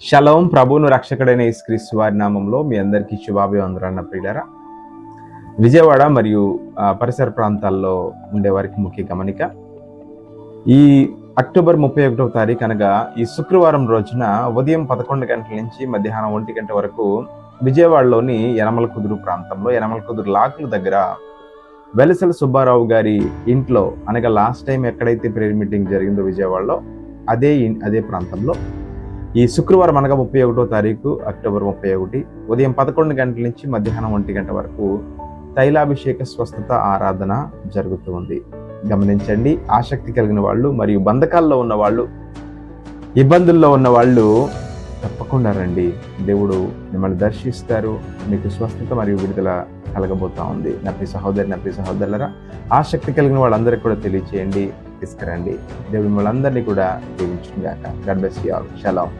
Shalom. ప్రభువును రక్షకుడైన యేసుక్రీస్తు వారి నామంలో మీ అందరికీ శుభాభివందనాలు ప్రియులారా. విజయవాడ మరియు పరిసర ప్రాంతాల్లో ఉండేవారికి ముఖ్య గమనిక. ఈ అక్టోబర్ 31వ తారీఖు అనగా ఈ శుక్రవారం రోజున ఉదయం 11 గంటల నుంచి మధ్యాహ్నం 1 గంట వరకు విజయవాడలోని యనమల కుదురు ప్రాంతంలో, యనమల కుదురు లాకుల దగ్గర వెలసల సుబ్బారావు గారి ఇంట్లో, అనగా లాస్ట్ టైం ఎక్కడైతే ప్రేయర్ మీటింగ్ జరిగిందో విజయవాడలో అదే ప్రాంతంలో ఈ శుక్రవారం అనగా 31వ తారీఖు అక్టోబర్ 31 ఉదయం 11 గంటల నుంచి మధ్యాహ్నం 1 గంట వరకు తైలాభిషేక స్వస్థత ఆరాధన జరుగుతూ ఉంది. గమనించండి. ఆసక్తి కలిగిన వాళ్ళు మరియు బంధకాల్లో ఉన్న వాళ్ళు, ఇబ్బందుల్లో ఉన్న వాళ్ళు తప్పకుండా రండి. దేవుడు మిమ్మల్ని దర్శిస్తారు. మీకు స్వస్థత మరియు విడుదల కలగబోతా ఉంది. నా ప్రియ సహోదరి, నా ప్రియ సహోదరులారా, ఆసక్తి కలిగిన వాళ్ళందరికీ కూడా తెలియచేయండి, తీసుకురండి. దేవుడు మిమ్మల్ని అందరినీ కూడా దీవించును గాక. God bless you all. Shalom.